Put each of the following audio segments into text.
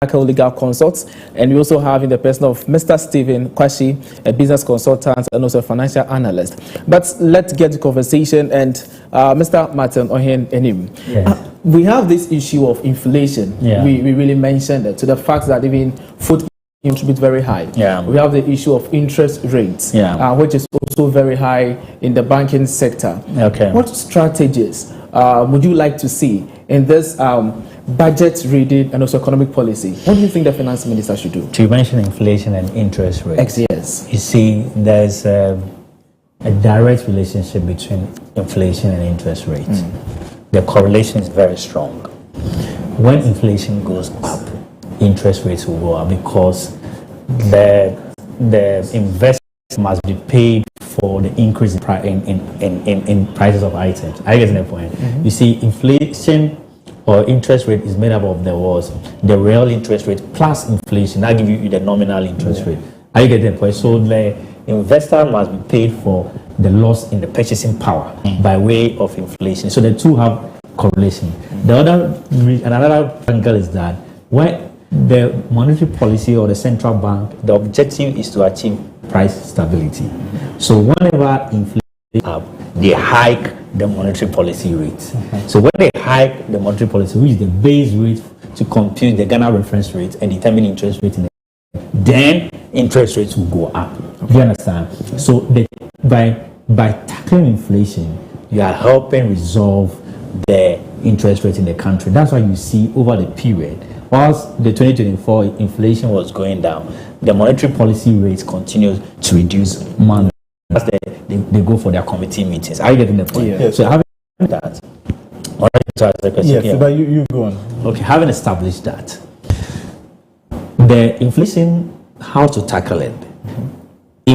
Legal Consults, and we also have in the person of Mr. Stephen Kwashi, a business consultant and also a financial analyst. But let's get to conversation, and Mr. Martin Ohen Enim. Yes. We have this issue of inflation. Yeah. We really mentioned it, to the fact that even food contribute very high. Yeah. We have the issue of interest rates, which is also very high in the banking sector. Okay. What strategies would you like to see in this budget reading and also economic policy? What do you think the finance minister should do? To mention inflation and interest rates. Yes. You see, there's a direct relationship between inflation and interest rates. The correlation is very strong. When inflation goes up, interest rates will go up because the investor must be paid for the increase in prices of items. I get the point. You see, inflation or interest rate is made up of the real interest rate plus inflation. That gives you the nominal interest rate. I get the point. So the investor must be paid for the loss in the purchasing power by way of inflation. So the two have correlation. Another angle is that when the monetary policy or the central bank, the objective is to achieve price stability. So whenever inflation is up, they hike the monetary policy rate. So when they hike the monetary policy, which is the base rate to compute the Ghana reference rate and determine interest rate, then interest rates will go up. Do you understand? So by tackling inflation, you are helping resolve the interest rate in the country. That's why you see over the period, whilst the 2024 inflation was going down, the monetary policy rates continued to reduce money. They go for their committee meetings. Are you getting the point? Yeah. So having that, yes, but you go on. Okay, having established that, the inflation, how to tackle it?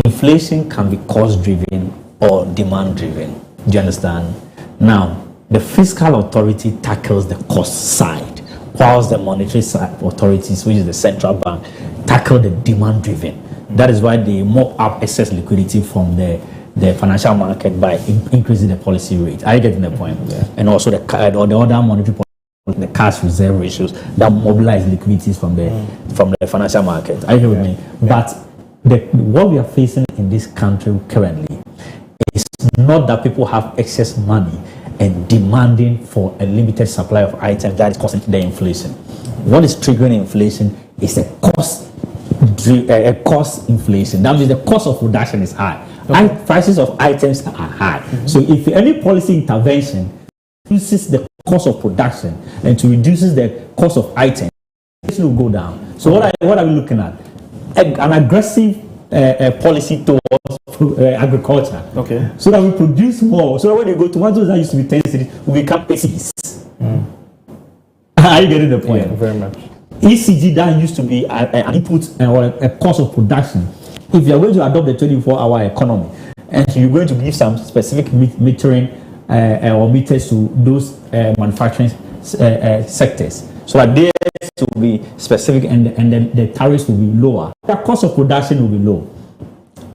Inflation can be cost-driven or demand-driven. Do you understand? Now, the fiscal authority tackles the cost side, whilst the monetary authorities, which is the central bank, tackle the demand-driven. That is why they mop up excess liquidity from the financial market by increasing the policy rate. Are you getting the point? Yeah. And also the other monetary policy, the cash reserve ratios that mobilize liquidities from the financial market. Are you with me? But what we are facing in this country currently is not that people have excess money and demanding for a limited supply of items that is causing the inflation. What is triggering inflation is a cost inflation. That means the cost of production is high. Okay. Prices of items are high. So if any policy intervention reduces the cost of production and to reduces the cost of items, inflation will go down. So what are we looking at? An aggressive policy towards agriculture. Okay. So that we produce more. So that when you go, tomatoes that used to be 10 cities will become 8 cities. Are you getting the point? Yeah, very much. ECG that used to be an input or a cost of production. If you are going to adopt the 24-hour economy and you're going to give some specific metering or meters to those manufacturing sectors, so that they will be specific and then the tariffs will be lower, the cost of production will be low.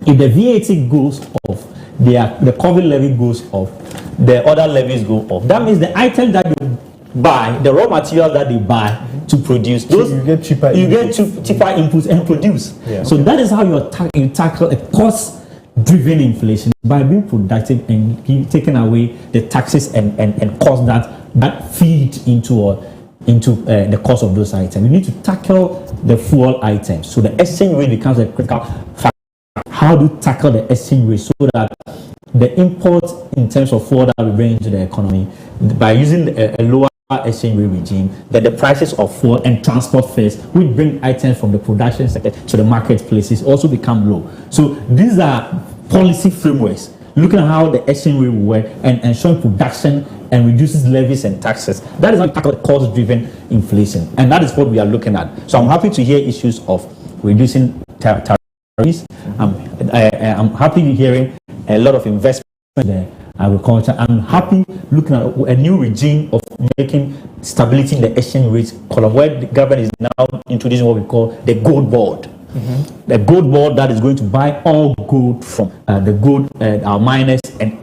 If the VAT goes off, the COVID levy goes off, the other levies go off. That means the items that you buy, the raw material that they buy to produce, those you get cheaper inputs and produce. Yeah, so that is how you tackle a cost-driven inflation, by being productive and taking away the taxes and costs that feed into the cost of those items. You need to tackle the fuel items. So the exchange rate becomes a critical factor. How do you tackle the exchange rate so that the import in terms of fuel that we bring into the economy, by using a lower exchange rate regime, that the prices of fuel and transport fares, which bring items from the production sector to the marketplaces, also become low. So these are policy frameworks looking at how the exchange rate will work and ensuring production and reduces levies and taxes. That is how you tackle cost-driven inflation, and that is what we are looking at. So I'm happy to hear issues of reducing tariffs. I'm happy hearing a lot of investment in agriculture. I'm happy looking at a new regime of making stability in the exchange rate column, where the government is now introducing what we call the gold board. The gold board that is going to buy all gold from the gold our miners and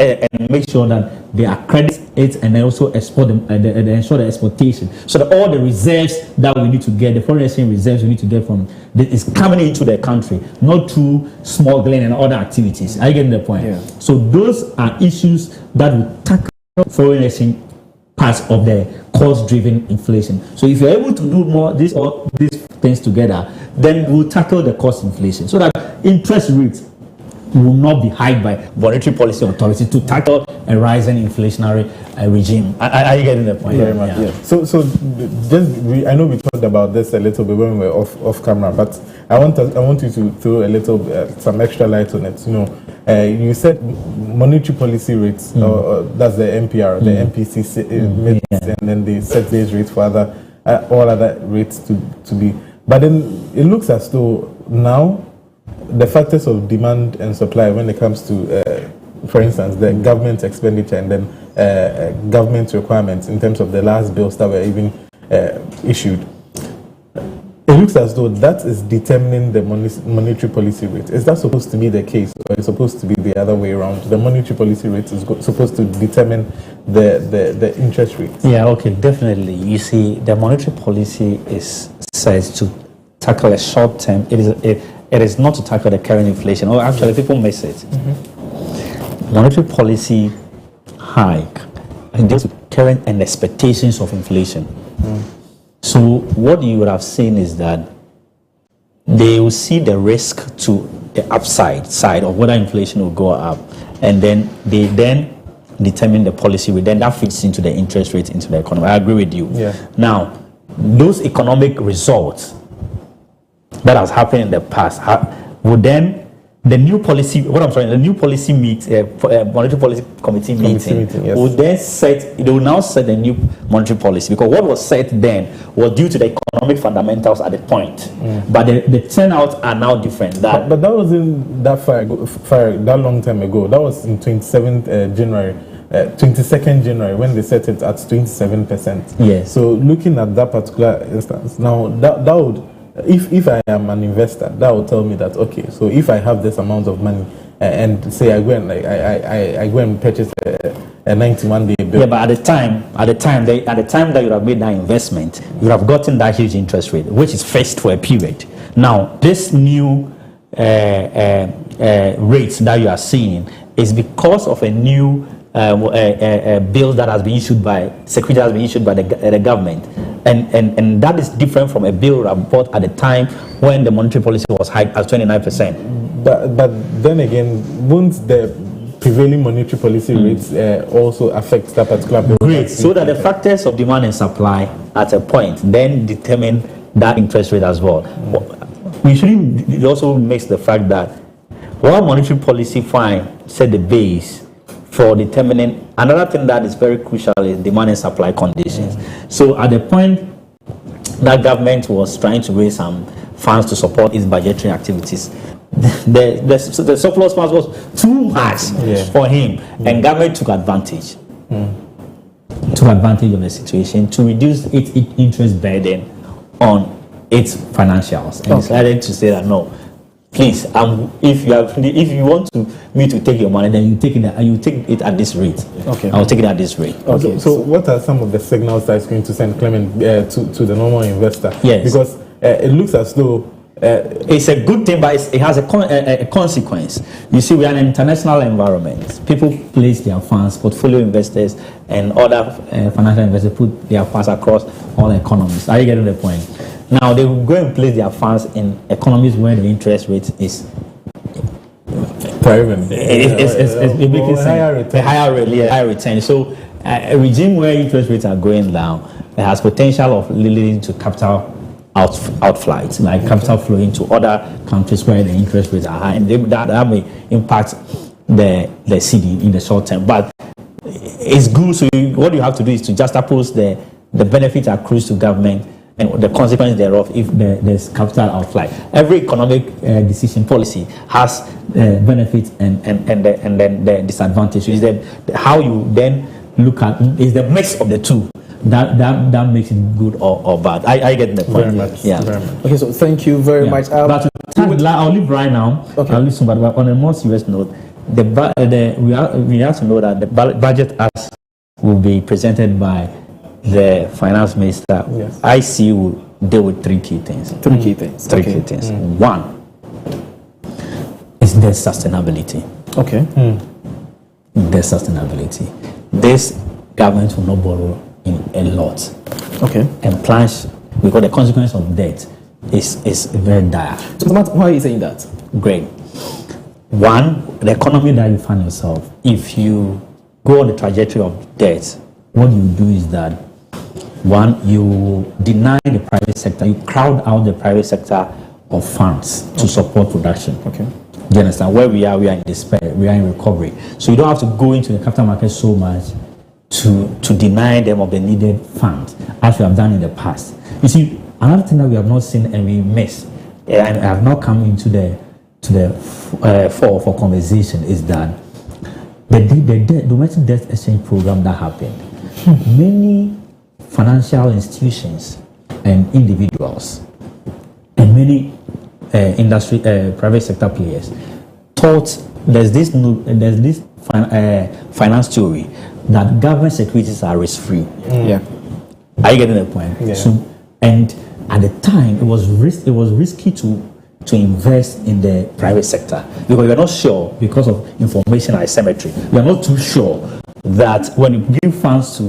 make sure that they accredit it and they also export them and they ensure the exportation, so that all the reserves that we need to get, the foreign exchange reserves we need to get from is coming into the country, not through smuggling and other activities. Are you getting the point? Yeah. So those are issues that will tackle foreign exchange parts of the cost-driven inflation. So if you're able to do more all these things together, then we'll tackle the cost inflation, so that interest rates will not be hiked by monetary policy authority to tackle a rising inflationary regime. Are you getting the point? Very much. Yeah. So I know we talked about this a little bit when we were off camera, but I want you to throw a little some extra light on it. You said monetary policy rates, that's the MPR, the MPC and then they set these rates for all other rates to be. But then it looks as though now the factors of demand and supply when it comes to, for instance, the government expenditure and then government requirements in terms of the last bills that were even issued, it looks as though that is determining the monetary policy rate. Is that supposed to be the case, or is it supposed to be the other way around? The monetary policy rate is supposed to determine the interest rate. Yeah, okay, definitely. You see, the monetary policy is said to tackle a short term. It is not to tackle the current inflation. Or actually, people miss it. Monetary policy hike and deals with current and expectations of inflation. So what you would have seen is that they will see the risk to the upside side of whether inflation will go up, and then they determine the policy rate. Then that fits into the interest rate into the economy. I agree with you. Yeah. Now, those economic results that has happened in the past would then the new policy. The new policy monetary policy committee meeting yes. will then set. They will now set the new monetary policy, because what was set then was due to the economic fundamentals at the point. But the turnouts are now different. But that wasn't that far that long time ago. That was in 22nd January when they set it at 27%. Yes. So looking at that particular instance, now that would, if I am an investor, that will tell me that, okay, so if I have this amount of money and say I go and I go and purchase a 91-day bill. Yeah, but at the time that you have made that investment, you have gotten that huge interest rate, which is fixed for a period. Now, this new rates that you are seeing is because of a new bill that has been issued by security that has been issued by the government, and that is different from a bill bought at the time when the monetary policy was hiked at 29%. But then again, won't the prevailing monetary policy rates also affect that particular bill? Great. So that the factors of demand and supply at a point then determine that interest rate as well. It also makes the fact that while monetary policy set the base for determining, another thing that is very crucial is demand and supply conditions. So at the point that government was trying to raise some funds to support its budgetary activities, the surplus funds was too much for him, and government took advantage. Took advantage of the situation to reduce its interest burden on its financials, and decided to say that no, please, if you want me to take your money, then you take it at this rate. Okay, I'll take it at this rate. Okay. So what are some of the signals that is going to send Clement to the normal investor? Yes, because it looks as though it's a good thing, but it has a consequence. You see, we are in an international environment. People place their funds, portfolio investors and other financial investors put their funds across all economies. Are you getting the point? Now, they will go and place their funds in economies where the interest rate is higher return. So, a regime where interest rates are going down, it has potential of leading to capital outflights, like capital flow into other countries where the interest rates are high, and that may impact the cedi in the short term. But it's good. So what you have to do is to juxtapose the benefit accrues to government and the consequence thereof if there's capital outflow. Every economic decision policy has benefits and then the disadvantage. Is that how you then look at is the mix of the two that makes it good or bad. I get the point. Very much. Yeah. Very much. Okay, so thank you very much. But to I'll leave right now. Okay. I'll leave soon, but on a more serious note, we have to know that the budget as will be presented by the finance minister. Yes. I see will deal with three key things. Three key things. Three key things. One is debt sustainability. Okay. Debt sustainability. This government will not borrow in a lot. Okay. And plans, because the consequence of debt is very dire. So, Matt, why are you saying that? Great. One, the economy that you find yourself, if you go on the trajectory of debt, what you do is that, one, you deny the private sector, you crowd out the private sector of funds to support production. Okay. Do you understand? Where we are in despair, we are in recovery. So you don't have to go into the capital market so much to deny them of the needed funds, as we have done in the past. You see, another thing that we have not seen and we miss, and I have not come into the fore for conversation, is that the domestic debt exchange program that happened, many financial institutions and individuals and many industry private sector players thought there's this finance theory that government securities are risk-free. Yeah. Are you getting the point? Yeah. So, and at the time, it was risky to invest in the private sector because we are not sure, because of information asymmetry. We are not too sure that when you give funds to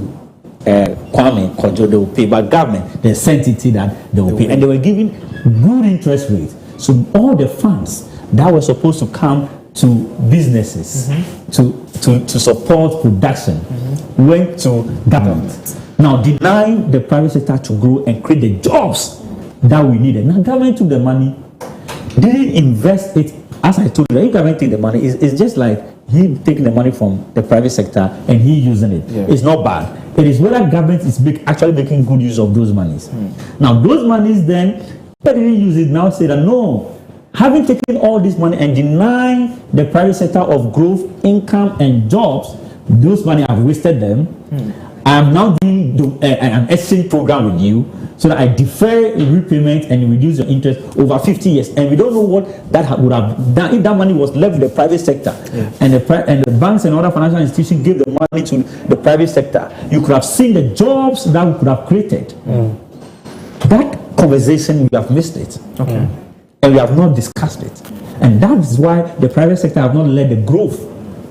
Kwame Kojo, they will pay, but government, there's certainty that they will pay, and they were giving good interest rates. So all the funds that were supposed to come to businesses to support production went to government. Now denying the private sector to grow and create the jobs that we needed. Now government took the money, didn't invest it. As I told you, if government take the money, it's just like he taking the money from the private sector and he using it. Yeah. It's not bad. It is whether government is actually making good use of those monies. Now those monies then, they didn't use it, now say that no, having taken all this money and denying the private sector of growth, income and jobs, those money have wasted them. I am now doing an exchange program with you so that I defer repayment and reduce your interest over 50 years. And we don't know what that would have done if that money was left with the private sector. And the banks and other financial institutions gave the money to the private sector. You could have seen the jobs that we could have created. That conversation, we have missed it. Okay. And we have not discussed it. And that is why the private sector have not led the growth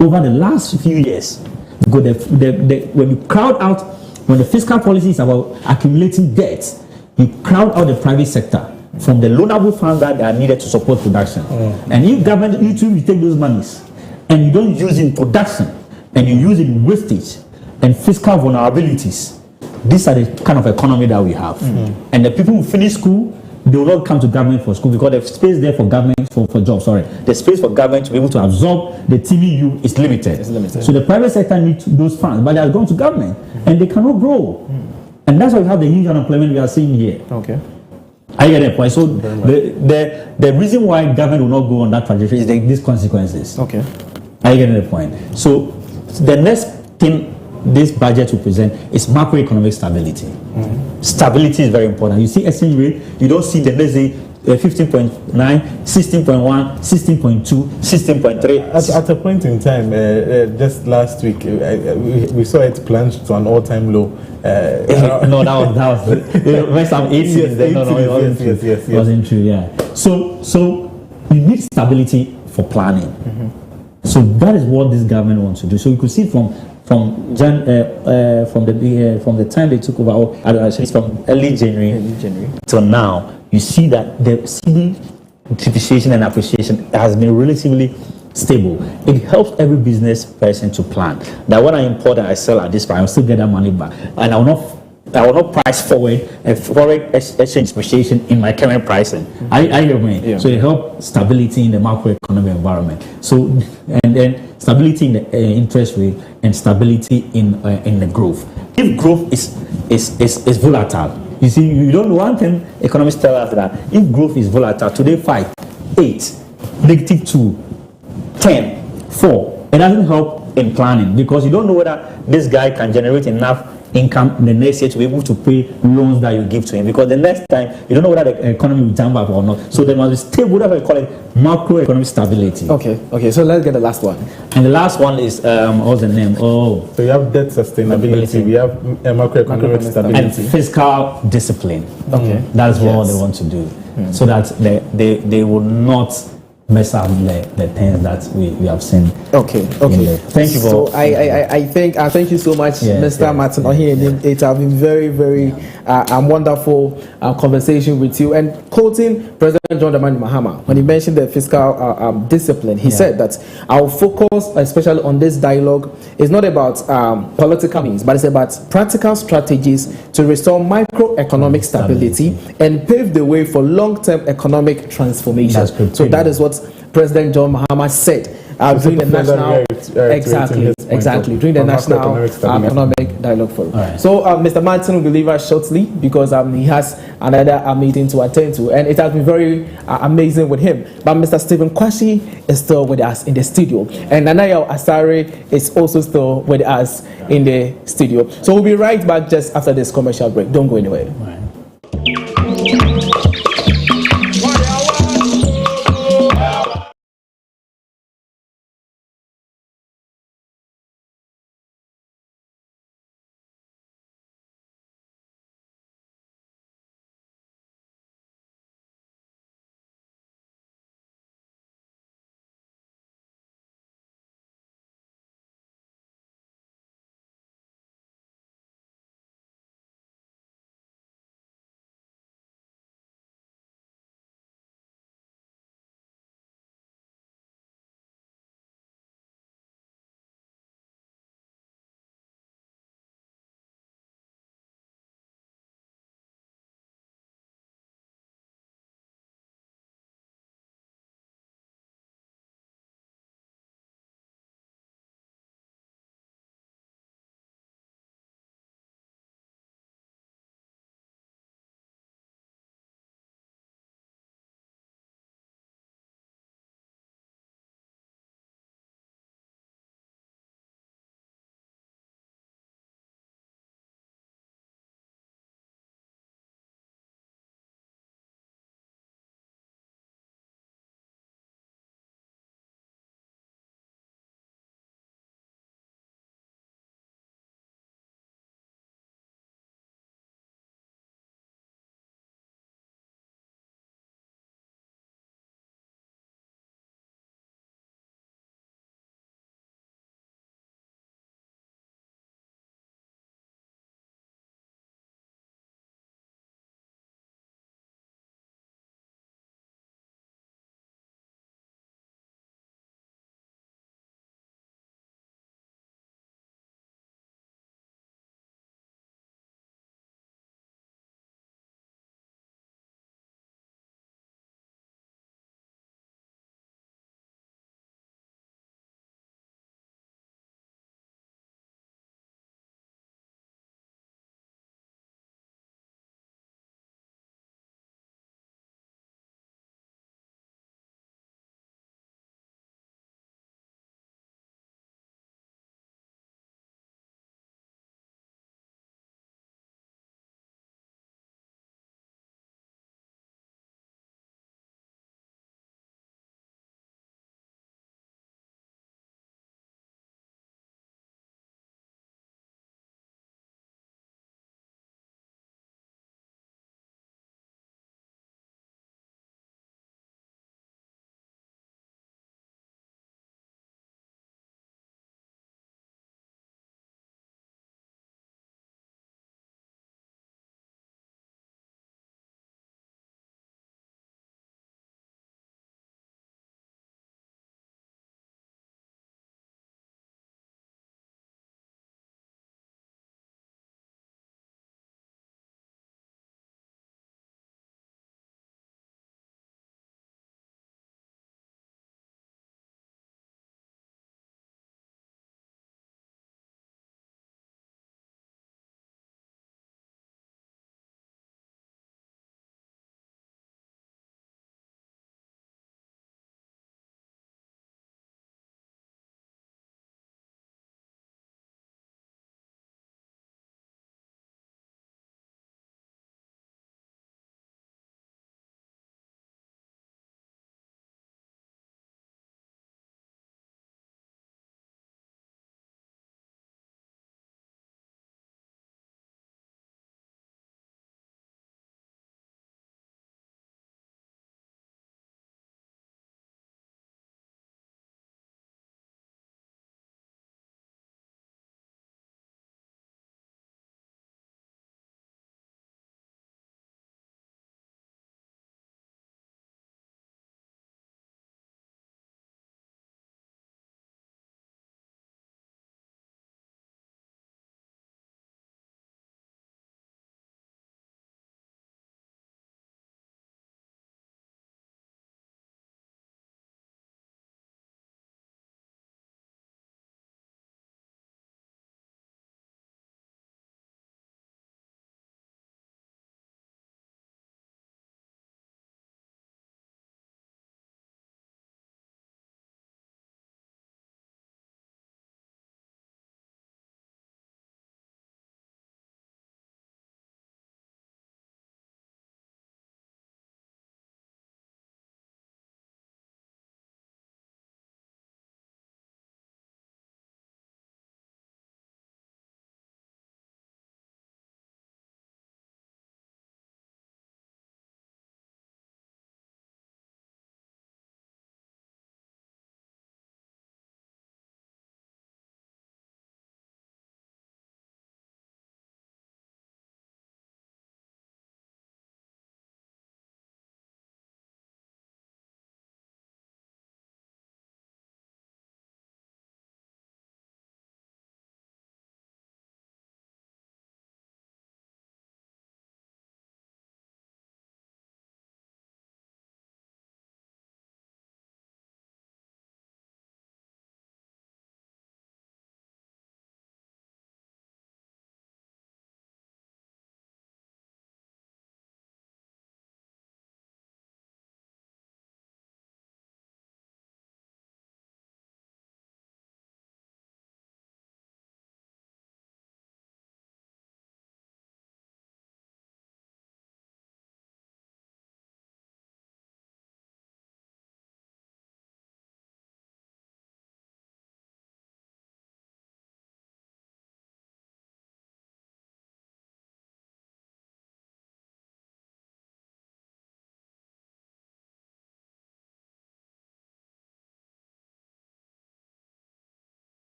over the last few years. Because when you crowd out, when the fiscal policy is about accumulating debt, you crowd out the private sector from the loanable funds that are needed to support production. And if government, you take those monies and you don't use it in production and you use it in wastage and fiscal vulnerabilities, these are the kind of economy that we have. And the people who finish school, they will not come to government for school because the space there for government for jobs. The space for government to be able to absorb the TVU is limited. It's limited. So the private sector needs those funds, but they are going to government and they cannot grow. And that's why we have the huge unemployment we are seeing here. Okay. I get that point. So the reason why government will not go on that trajectory is these consequences. Okay. I get the point. So the next thing this budget will present is macroeconomic stability. Stability is very important. You see exchange rate, you don't see the next day 15.9, 16.1, 16.2, 16.3. At a point in time, just last week, we saw it plunge to an all-time low. No, that was when some 8 cities. It wasn't true. Yeah. So you need stability for planning. So that is what this government wants to do. So you could see from the time they took over, it's from early January till now, you see that the cedi depreciation and appreciation has been relatively stable. It helps every business person to plan that when I import and I sell at this price, I'll still get that money back, and I will not price forward a foreign exchange depreciation in my current pricing. I hear me. Yeah. So it helps stability in the macroeconomic environment. So and then stability in the interest rate and stability in the growth. If growth is volatile, you see, you don't know one thing economists tell us that if growth is volatile, today 5, 8, -2, 10, 4, it doesn't help in planning because you don't know whether this guy can generate enough income the next year to be able to pay loans that you give to him, because the next time you don't know whether the economy will jump up or not. So there must be stable, whatever we call it, macroeconomic stability. Okay, so let's get the last one. And the last one is what's the name? Oh, So you have debt sustainability, we have macroeconomic stability. and fiscal discipline. Okay. That's what they want to do, so that they will not mess up the things that we have seen. Okay. Thank you for. So I thank you so much, Mr. Martin. It has been very wonderful conversation with you. And quoting President John Dramani Mahama, when he mentioned the fiscal discipline, he said that our focus, especially on this dialogue, is not about political means, but it's about practical strategies to restore microeconomic stability and pave the way for long-term economic transformation. So that is what President John Mahama said during the national during the national economic dialogue forum. Right. So Mr. Martin will be leaving us shortly because he has another meeting to attend to, and it has been very amazing with him. But Mr. Stephen Kwashi is still with us in the studio, and Nanayo Asare is also still with us in the studio. So we'll be right back just after this commercial break. Don't go anywhere. Right.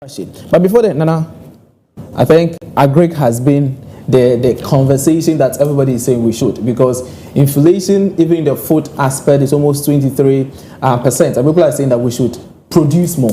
But before that, Nana, I think agric has been the conversation that everybody is saying we should, because inflation, even in the food aspect, is almost 23%. And people are saying that we should produce more.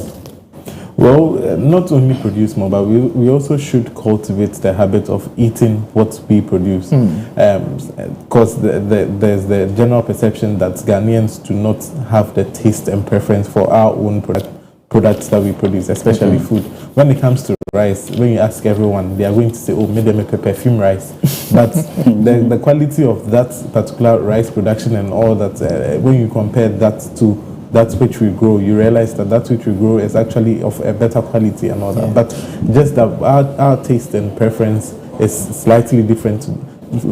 Well, not only produce more, but we also should cultivate the habit of eating what we produce. Because there's the general perception that Ghanaians do not have the taste and preference for our own products that we produce, especially food. When it comes to rice, when you ask everyone, they are going to say, oh, maybe make a perfume rice. But the quality of that particular rice production and all that, when you compare that to that which we grow, you realize that which we grow is actually of a better quality and all that. But just that our taste and preference is slightly different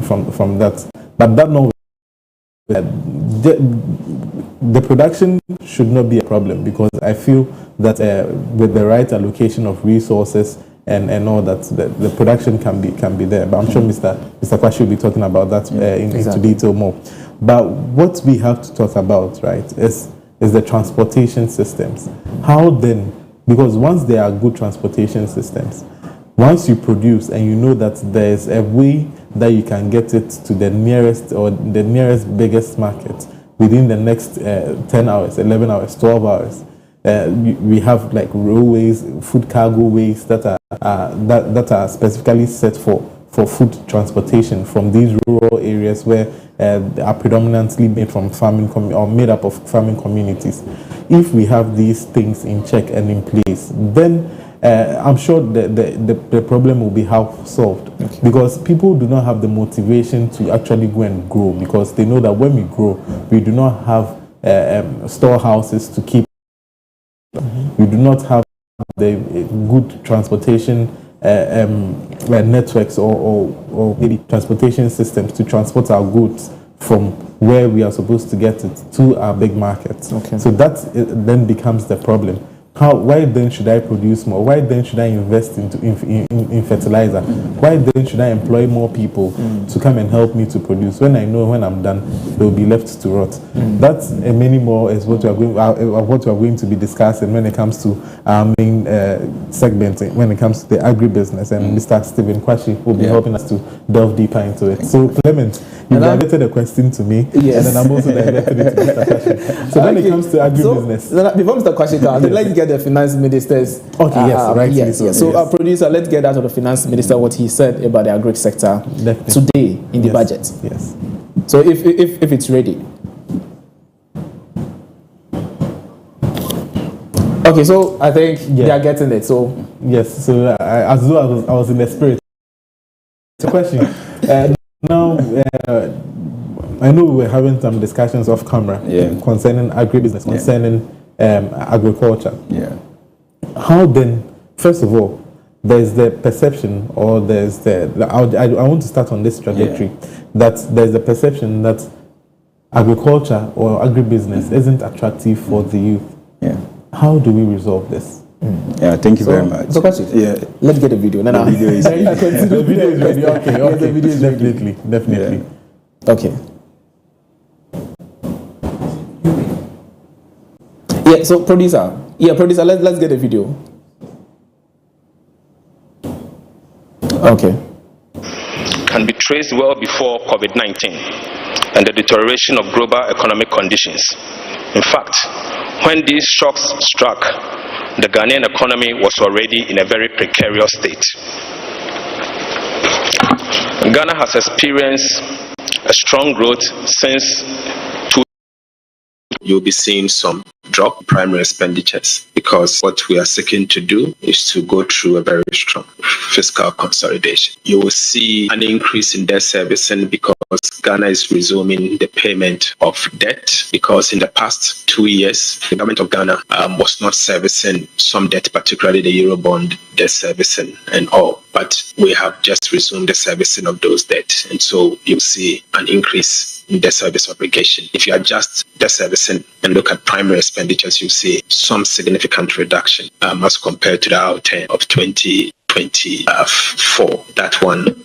from that. But that no, the production should not be a problem, because I feel that with the right allocation of resources and all that, the production can be there. But I'm sure Mr. Kwashi will be talking about that into detail more. But what we have to talk about, right, is the transportation systems. How then, because once there are good transportation systems, once you produce and you know that there's a way that you can get it to the nearest or the nearest biggest market within the next 10 hours, 11 hours, 12 hours, we have like railways, food cargo ways that are specifically set for food transportation from these rural areas where are predominantly made from farming or made up of farming communities. If we have these things in check and in place, then I'm sure the problem will be half solved. Because people do not have the motivation to actually go and grow, because they know that when we grow, we do not have storehouses to keep. We do not have the good transportation networks or maybe transportation systems to transport our goods from where we are supposed to get it to our big markets. So that then becomes the problem. Why then should I produce more? Why then should I invest in fertilizer? Why then should I employ more people to come and help me to produce, when I know when I'm done they will be left to rot? That and many more is what we are going to be discussing when it comes to our main segment, when it comes to the agribusiness, and Mr. Stephen Kwashi will be helping us to delve deeper into it. So Clement, you diverted a question to me, and then I'm also diverted it to Mr. Kwashi. So when it comes to agribusiness, so before Mr. Kwashi comes, let's get the finance minister's. So our producer, let's get out of the finance minister what he said about the agri sector today in the budget. Yes. So if it's ready. Okay, so I think they are getting it. So yes. So as though I was in the spirit. The question. Now, I know we were having some discussions off camera concerning agribusiness, concerning agriculture. How then, first of all, there's the perception, or there's I want to start on this trajectory, that there's the perception that agriculture or agribusiness isn't attractive for the youth. How do we resolve this? Thank you very much. So let's get a video. The video is the video is ready. Okay. The video is definitely. Okay. Yeah. So producer, let's get a video. Okay. Can be traced well before COVID-19 and the deterioration of global economic conditions. In fact, when these shocks struck, the Ghanaian economy was already in a very precarious state. Ghana has experienced a strong growth since you'll be seeing some drop in primary expenditures, because what we are seeking to do is to go through a very strong fiscal consolidation. You will see an increase in debt servicing because Ghana is resuming the payment of debt, because in the past 2 years, the government of Ghana was not servicing some debt, particularly the Eurobond debt servicing and all. But we have just resumed the servicing of those debts. And so you'll see an increase in debt service obligation. If you adjust debt servicing and look at primary expenditures, you see some significant reduction as compared to the outturn of 2024. That one,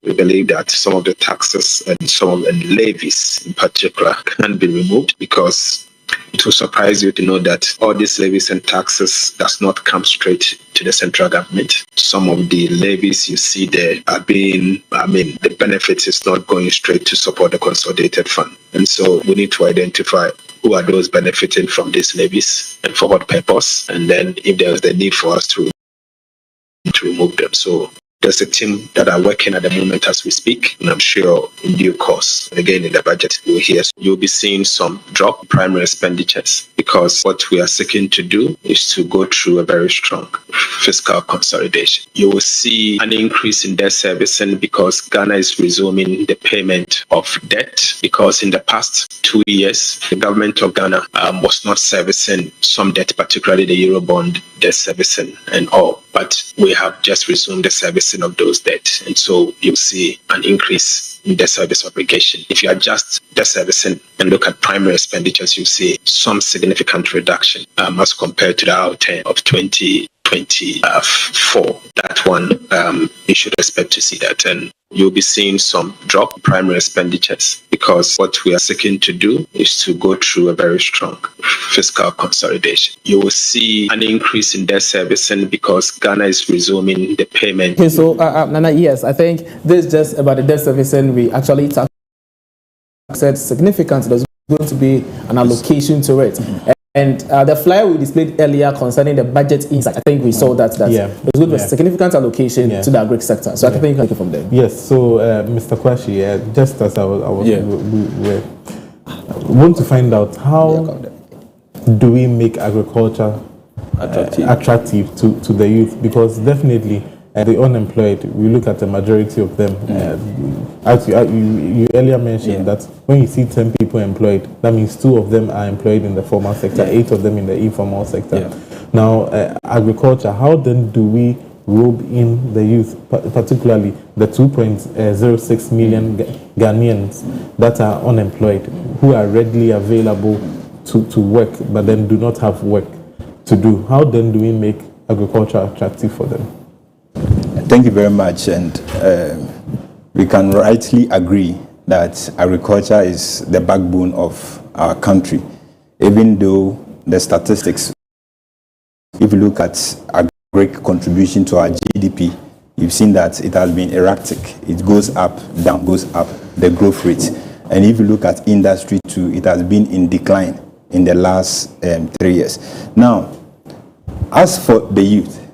we believe that some of the taxes and some of the levies in particular can be removed, because It will surprise you to know that all these levies and taxes does not come straight to the central government. Some of the levies you see there are being, the benefits is not going straight to support the consolidated fund. And so we need to identify who are those benefiting from these levies and for what purpose. And then if there's the need for us to remove them. So there's a team that are working at the moment as we speak, and I'm sure in due course, again in the budget, you'll be seeing some drop in primary expenditures, because what we are seeking to do is to go through a very strong fiscal consolidation. You will see an increase in debt servicing because Ghana is resuming the payment of debt, because in the past 2 years, the government of Ghana was not servicing some debt, particularly the Eurobond debt servicing and all, but we have just resumed the servicing of those debts, and so you'll see an increase in debt service obligation. If you adjust debt servicing and look at primary expenditures, you see some significant reduction as compared to the outturn of 2024. That one, you should expect to see that, and you'll be seeing some drop in primary expenditures, because what we are seeking to do is to go through a very strong fiscal consolidation. You will see an increase in debt servicing because Ghana is resuming the payment. Okay, so Nana, yes, I think this is just about the debt servicing. We actually said significant. There's going to be an allocation to it. And the flyer we displayed earlier concerning the budget insight, I think we saw that there's going to be a significant allocation to the agri sector. So I think you can take it from there. Yes. So, Mr. Kwashi, just as I was we want to find out how do we make agriculture attractive to the youth, because definitely the unemployed, we look at the majority of them. As you earlier mentioned that when you see 10 people employed, that means 2 of them are employed in the formal sector, 8 of them in the informal sector. Now, agriculture, how then do we rope in the youth, particularly the 2.06 million Ghanaians that are unemployed, who are readily available to work, but then do not have work to do? How then do we make agriculture attractive for them? Thank you very much, and we can rightly agree that agriculture is the backbone of our country, even though the statistics, if you look at agri contribution to our GDP, you've seen that it has been erratic. It goes up, down, goes up, the growth rate. And if you look at industry too, it has been in decline in the last 3 years. Now, as for the youth,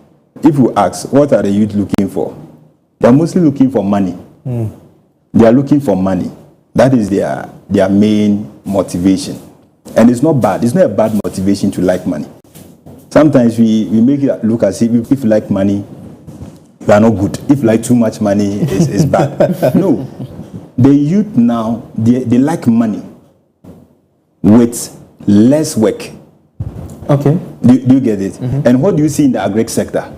if you ask, what are the youth looking for? They're mostly looking for money. They are looking for money. That is their main motivation. And it's not bad. It's not a bad motivation to like money. Sometimes we make it look as if you like money, you are not good. If you like too much money, is bad. No. The youth now, they like money with less work. Okay. Do you get it? And what do you see in the agri sector?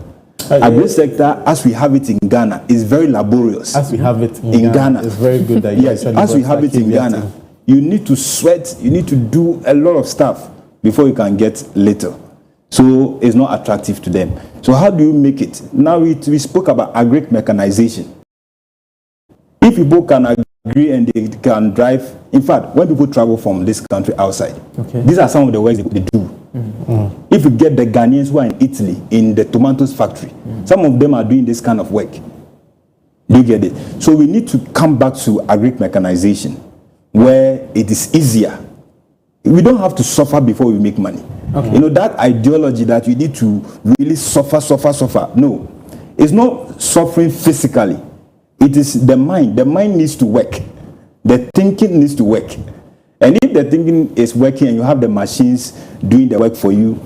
Agri sector, as we have it in Ghana, is very laborious. As we have it in Ghana, it's very good that you yes, as we have it in Ghana, you need to sweat, you need to do a lot of stuff before you can get little. So it's not attractive to them. So how do you make it? Now we spoke about agri mechanization. If people can agree and they can drive, in fact, when people travel from this country outside, these are some of the works they do. If you get the Ghanaians who are in Italy, in the tomatoes factory, some of them are doing this kind of work. Do you get it? So we need to come back to agri mechanization, where it is easier. We don't have to suffer before we make money. You know, that ideology that you need to really suffer. No, it's not suffering physically. It is the mind. The mind needs to work. The thinking needs to work. And if the thinking is working and you have the machines doing the work for you,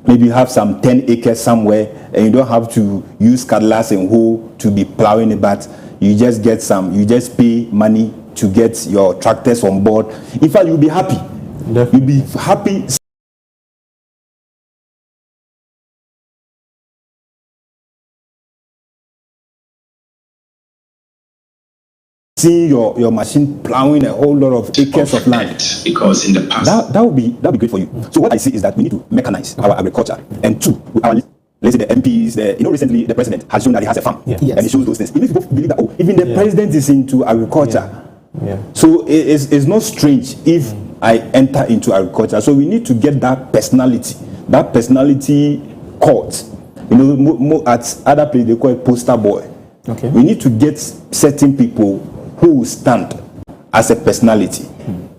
maybe you have some 10 acres somewhere and you don't have to use cutlass and hoe to be plowing it, but you just get you just pay money to get your tractors on board. In fact, you'll be happy. Definitely. You'll be happy. Seeing your machine plowing a whole lot of acres of land, because in the past that would be great for you. So what I see is that we need to mechanize our agriculture, and two, let's say the MPs, recently the president has shown that he has a farm, and he shows those things. Even people believe that even the president is into agriculture. So it's not strange if I enter into agriculture. So we need to get that personality caught. You know, at other places they call it poster boy. Okay. We need to get certain people who will stand as a personality.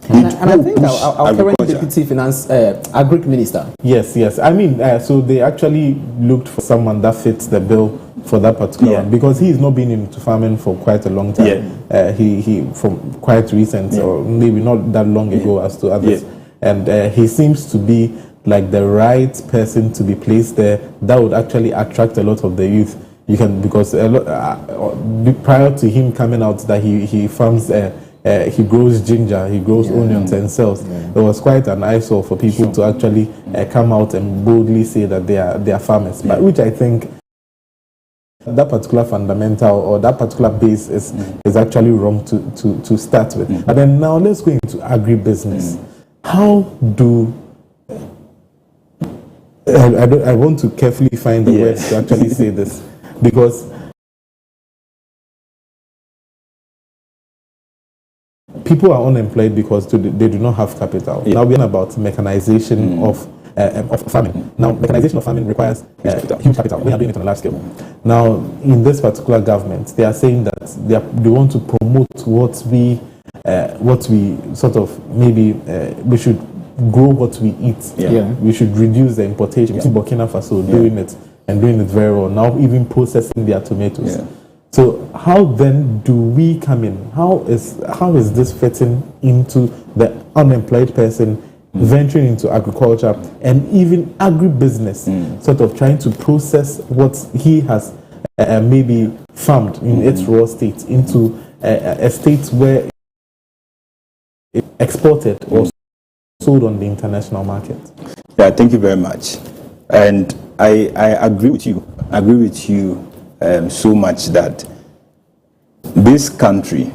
And I think our current deputy finance agric minister. Yes. I mean, so they actually looked for someone that fits the bill for that particular one, because he's not been into farming for quite a long time. He from quite recent, or maybe not that long ago as to others, and he seems to be like the right person to be placed there. That would actually attract a lot of the youth. You can, because prior to him coming out that he farms. He grows ginger, he grows onions and sells. It was quite an eyesore for people to actually come out and boldly say that they are farmers. But which I think that particular fundamental or that particular base is actually wrong to start with. But then now let's go into agribusiness. How do I want to carefully find the words to actually say this, because people are unemployed because they do not have capital. Now we're about mechanization of farming. Now, mechanization of farming requires huge capital. We are doing it on a large scale. Now, in this particular government, they are saying that they want to promote what we sort of maybe we should grow what we eat. We should reduce the importation. Burkina Faso doing it and doing it very well. Now, even processing their tomatoes. So how then do we come in? How is this fitting into the unemployed person venturing into agriculture and even agribusiness, sort of trying to process what he has maybe farmed in its raw state into a state where it's exported or sold on the international market? Yeah, thank you very much. And I agree with you. So much that this country,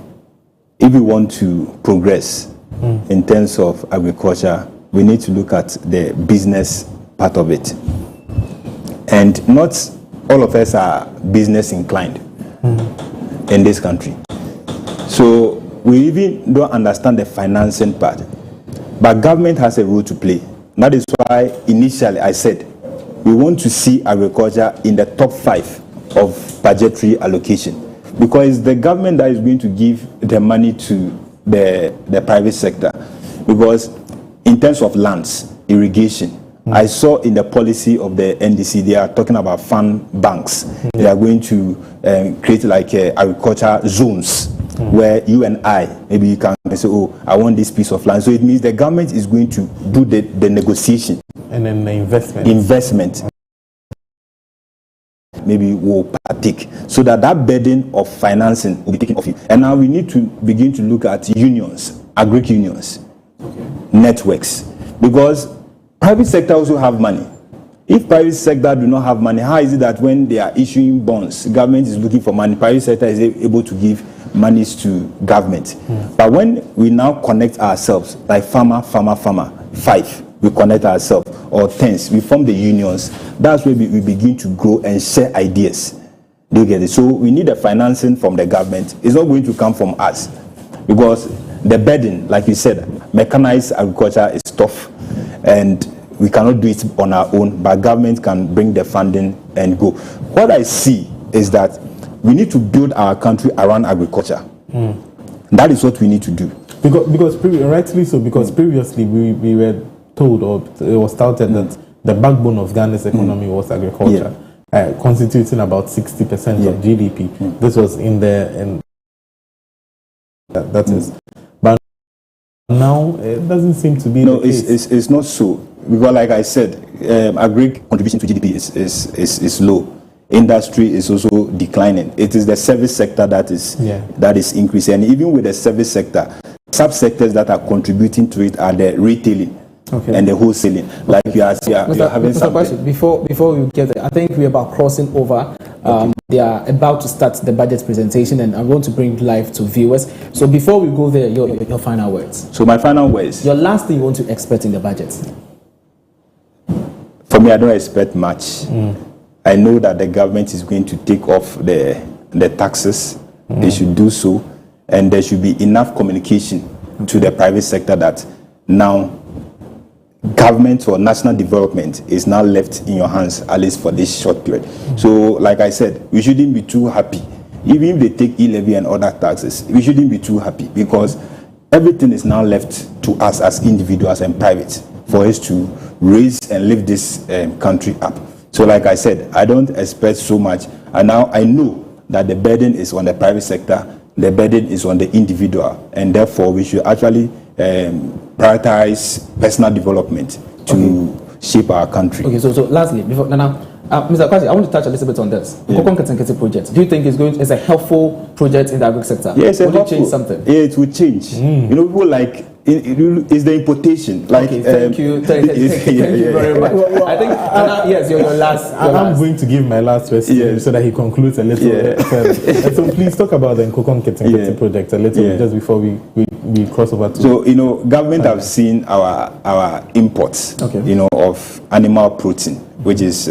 if we want to progress in terms of agriculture, we need to look at the business part of it. And not all of us are business inclined in this country. So we even don't understand the financing part. But government has a role to play. That is why initially I said we want to see agriculture in the top 5 of budgetary allocation, because it's the government that is going to give the money to the private sector. Because in terms of lands, irrigation, I saw in the policy of the NDC, they are talking about farm banks. They are going to create like agriculture zones where you and I, maybe you can say, oh, I want this piece of land. So it means the government is going to do the negotiation. And then the investment. Maybe will partake, so that burden of financing will be taken off you. And now we need to begin to look at unions, agric unions, networks, because private sector also have money. If private sector do not have money, how is it that when they are issuing bonds, government is looking for money, private sector is able to give monies to government? But when we now connect ourselves, like farmer, 5, we connect ourselves, or 10s, we form the unions. That's where we begin to grow and share ideas. Do you get it? So we need the financing from the government. It's not going to come from us, because the burden, like you said, mechanized agriculture is tough, and we cannot do it on our own, but government can bring the funding and go. What I see is that we need to build our country around agriculture. That is what we need to do. Because rightly so, because previously we were told, or it was touted, that the backbone of Ghana's economy was agriculture, constituting about 60% of GDP. This was in that is. But now it doesn't seem to be the case. It's not so. Because like I said, agri contribution to GDP is low. Industry is also declining. It is the service sector that is increasing. And even with the service sector, sub-sectors that are contributing to it are the retailing and the wholesaling. Like you are having something. Before we get there, I think we're about crossing over. They are about to start the budget presentation, and I want to bring live to viewers. So before we go there, your final words. So my final words. Your last thing you want to expect in the budget. For me, I don't expect much. I know that the government is going to take off the taxes. They should do so, and there should be enough communication to the private sector that now government or national development is now left in your hands, at least for this short period. So, like I said, we shouldn't be too happy. Even if they take e-levy and other taxes, we shouldn't be too happy, because everything is now left to us as individuals and private for us to raise and lift this country up. So, like I said, I don't expect so much. And now I know that the burden is on the private sector, the burden is on the individual, and therefore we should actually prioritize personal development to shape our country. Okay, so lastly, before Nana, Mr. Kwasi, I want to touch a little bit on this. Kokon Ketenkete project. Do you think it's a helpful project in the agri sector? Yes, would it change something? Yeah, it will change. You know, people like it's the importation. Like, okay, thank you very much. I think yes, your last. I'm going to give my last question so that he concludes a little further. So please talk about the Kokon Ketenkete project a little bit just before we cross over to. So, you know, government have seen our imports, you know, of animal protein, which is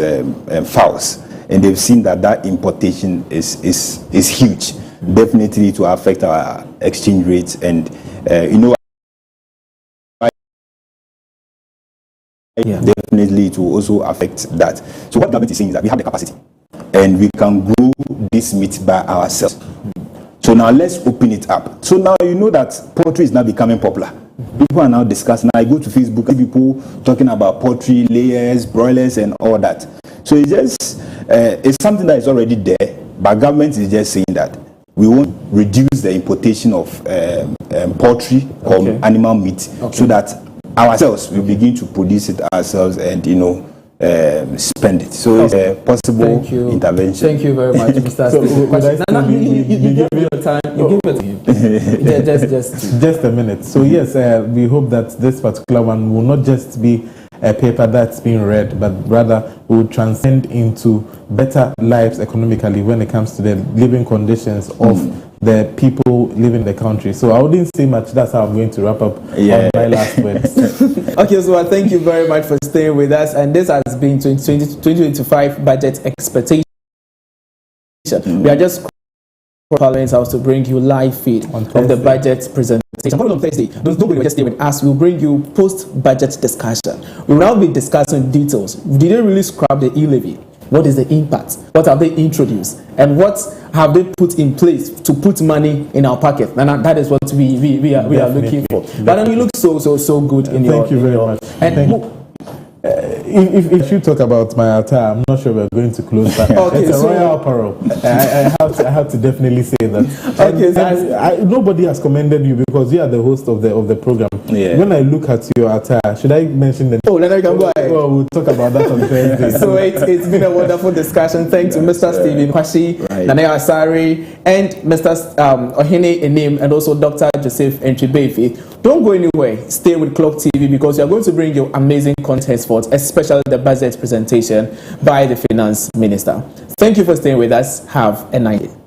fowls, and they've seen that importation is huge. Definitely to affect our exchange rates, and you know, definitely it will also affect that. So what government is saying is that we have the capacity and we can grow this meat by ourselves. So now let's open it up. So now you know that poultry is now becoming popular. People are now discussing. I go to Facebook, I see people talking about poultry, layers, broilers, and all that. So it's just it's something that is already there, but government is just saying that we won't reduce the importation of poultry or animal meat, so that ourselves will begin to produce it ourselves and, you know, spend it. So it's a possible intervention. Thank you very much, Mr. You give me your time. You give it to him. Just a minute. So yes, we hope that this particular one will not just be a paper that's being read, but rather will transcend into better lives economically when it comes to the living conditions of the people living in the country. So I wouldn't say much. That's how I'm going to wrap up on my last words. Okay, so thank you very much for staying with us. And this has been 2025 budget expectation. We are just Parliament House to bring you live feed of the budget presentation. On Thursday, nobody will just stay with us. We'll bring you post-budget discussion. We will now be discussing details. Did they really scrap the e-levy? What is the impact? What have they introduced? And what have they put in place to put money in our pocket? And that is what we are looking for. But you look so good in your... Thank you very much. And if you talk about my attire, I'm not sure we're going to close that. It's a royal apparel. I have to definitely say that. Nobody has commended you because you are the host of the program. When I look at your attire, should I mention the... then I can go ahead. Well, we'll talk about that on Thursday. So it's been a wonderful discussion. Thanks to Mr. Stephen Kwasi, Nanaya Asari, and Mr. Ohene Enim, and also Dr. Joseph Enchibefi. Don't go anywhere. Stay with Clock TV because we are going to bring you amazing content for, especially the budget presentation by the Finance Minister. Thank you for staying with us. Have a nice day.